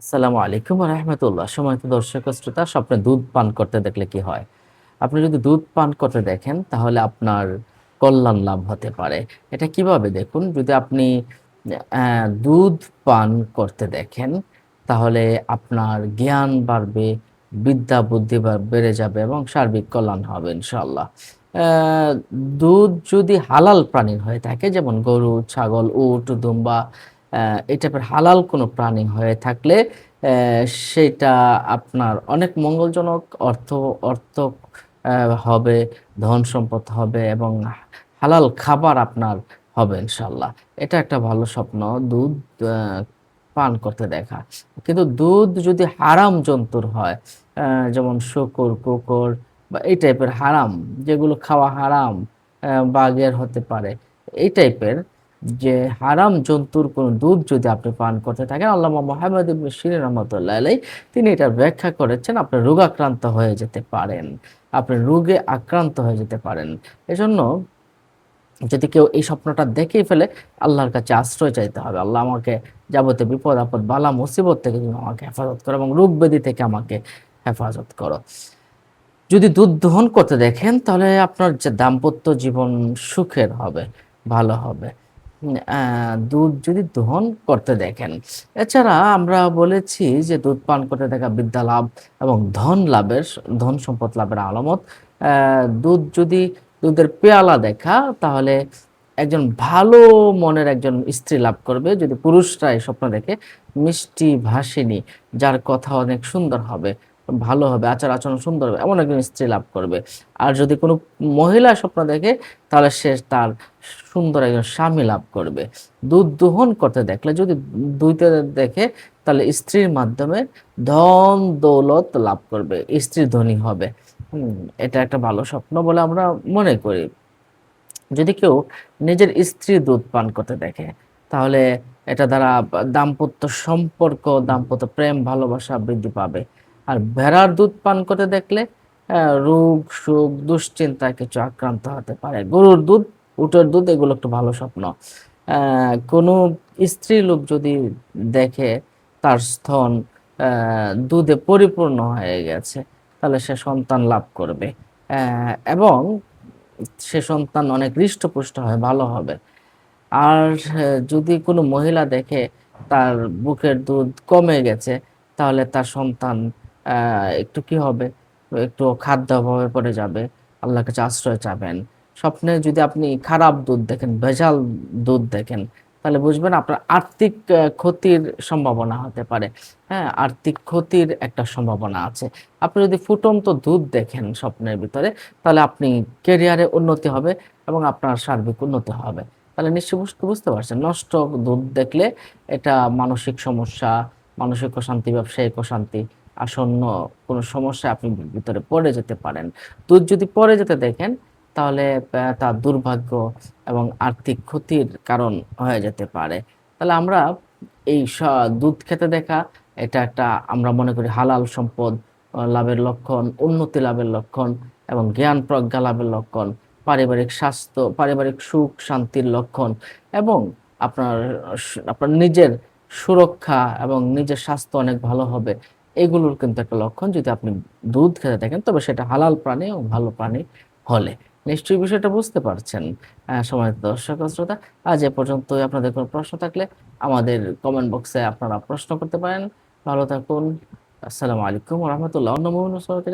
আসসালামু আলাইকুম রহমতুল্লাহ। সময়ত দর্শক ও শ্রোতা, স্বপ্নে দুধ পান করতে দেখলে কি হয়? আপনি যদি দুধ পান করতে দেখেন তাহলে আপনার কল্যাণ লাভ হতে পারে। এটা কিভাবে দেখুন, যদি আপনি দুধ পান করতে দেখেন তাহলে আপনার জ্ঞান বাড়বে, বিদ্যা বুদ্ধি বেড়ে যাবে এবং সার্বিক কল্যাণ হবে ইনশাআল্লাহ। আহ, দুধ যদি হালাল প্রাণীর হয়ে থাকে, যেমন গরু, ছাগল, উট, দুম্বা, এই টাইপের হালাল কোনো প্রাণী হয়ে থাকলে সেটা আপনার অনেক মঙ্গলজনক, অর্থ অর্থ হবে, ধন সম্পদ হবে এবং হালাল খাবার আপনার হবে ইনশাল্লাহ। এটা একটা ভালো স্বপ্ন, দুধ আহ, পান করতে দেখা। কিন্তু দুধ যদি হারাম জন্তুর হয়, যেমন শূকর, কুকুর বা এই টাইপের হারাম, যেগুলো খাওয়া হারাম, বাঘের হতে পারে, এই টাইপের যে হারাম জন্তুর কোন দুধ যদি আপনি পান করতে থাকেন, আল্লামা মুহাম্মদ ইবনে সিরিন রহমাতুল্লাহ আলাইহি তিনি এটা ব্যাখ্যা করেছেন, আপনি রোগাক্রান্ত হয়ে যেতে পারেন, আপনি রোগে আক্রান্ত হয়ে যেতে পারেন। এজন্য যদি কেউ এই স্বপ্নটা দেখেই ফেলে, আল্লাহর কাছে আশ্রয় চাইতে হবে, আল্লাহ আমাকে যাবতীয় বিপদ আপদ বালা মুসিবত থেকে তুমি আমাকে হেফাজত করো এবং রোগ ব্যাধি থেকে আমাকে হেফাজত করো। যদি দুধ দহন করতে দেখেন তাহলে আপনার যে দাম্পত্য জীবন সুখের হবে, ভালো হবে। দুধ যদি দহন করতে দেখেন, এছাড়া আমরা বলেছি যে দুধ পান করতে দেখা বিদ্যা লাভ এবং ধন সম্পদ লাভের আলামত। দুধ যদি দুধের পেয়ালা দেখা তাহলে একজন ভালো মনের একজন স্ত্রী লাভ করবে। যদি পুরুষরা এই স্বপ্ন দেখে মিষ্টি ভাষিনী, যার কথা অনেক সুন্দর হবে, ভালো হবে, আচার আচরণ সুন্দর হবে, এমন একজন স্ত্রী লাভ করবে। আর যদি কোনো মহিলা স্বপ্ন দেখে তাহলে সে তার সুন্দর একজন স্বামী লাভ করবে। দুধ দোহন করতে দেখলে যদি দুইতে দেখে তাহলে স্ত্রীর মাধ্যমে ধন দৌলত লাভ করবে, স্ত্রী ধনী হবে। এটা একটা ভালো স্বপ্ন বলে আমরা মনে করি। যদি কেউ নিজের স্ত্রী দুধ পান করতে দেখে তাহলে এটা দ্বারা দাম্পত্য সম্পর্ক, দাম্পত্য প্রেম, ভালোবাসা বৃদ্ধি পাবে। আর ভেড়ার দুধ পান করতে দেখলে রোগ সুখ দুশ্চিন্তায় কিছু আক্রান্ত হতে পারে। গরুর দুধ, উটের দুধ, এগুলো একটু ভালো স্বপ্ন। কোনো স্ত্রী লোক যদি দেখে তার স্তন দুধে পরিপূর্ণ হয়ে গেছে তাহলে সে সন্তান লাভ করবে, এবং সে সন্তান অনেক হৃষ্টপুষ্ট হয়, ভালো হবে। আর যদি কোনো মহিলা দেখে তার বুকের দুধ কমে গেছে তাহলে তার সন্তান একটু কি হবে, একটু খাদ্য অভাবে পড়ে যাবে, আল্লাহর কাছে আশ্রয় চাবেন। স্বপ্নে যদি আপনি খারাপ দুধ দেখেন, ভেজাল দুধ দেখেন, তাহলে বুঝবেন আপনার আর্থিক ক্ষতির সম্ভাবনা হতে পারে। হ্যাঁ, আর্থিক ক্ষতির একটা সম্ভাবনা আছে। আপনি যদি ফুটন্ত দুধ দেখেন স্বপ্নের ভিতরে, তাহলে আপনি কেরিয়ারে উন্নতি হবে এবং আপনার সার্বিক উন্নতি হবে। তাহলে নিশ্চয়ই বুঝতে পারছেন, নষ্ট দুধ দেখলে এটা মানসিক সমস্যা, মানসিক অশান্তি, ব্যবসায়িক অশান্তি, আসন্ন কোনো সমস্যায় আপনি ভিতরে পড়ে যেতে পারেন। দুধ যদি পড়ে যেতে দেখেন তাহলে তার দুর্ভাগ্য এবং আর্থিক ক্ষতির কারণ হয়ে যেতে পারে। তাহলে আমরা এই দুধ খেতে দেখা, এটা একটা আমরা মনে করি হালাল সম্পদ লাভের লক্ষণ, উন্নতি লাভের লক্ষণ এবং জ্ঞান প্রজ্ঞা লাভের লক্ষণ, পারিবারিক স্বাস্থ্য, পারিবারিক সুখ শান্তির লক্ষণ এবং আপনার আপনার নিজের সুরক্ষা এবং নিজের স্বাস্থ্য অনেক ভালো হবে, এগুলোর কিন্তু একটা লক্ষণ যদি আপনি দুধ খেতে থাকেন, তবে সেটা হালাল প্রাণী ও ভালো প্রাণী হলে। নিশ্চয়ই বিষয়টা বুঝতে পারছেন। সম্মানিত দর্শক ও শ্রোতা, আজ এ পর্যন্তই। আপনাদের কোনো প্রশ্ন থাকলে আমাদের কমেন্ট বক্সে আপনারা প্রশ্ন করতে পারেন। ভালো থাকুন। আসসালামু আলাইকুম রহমতুল্লাহ। অন্য জানাতে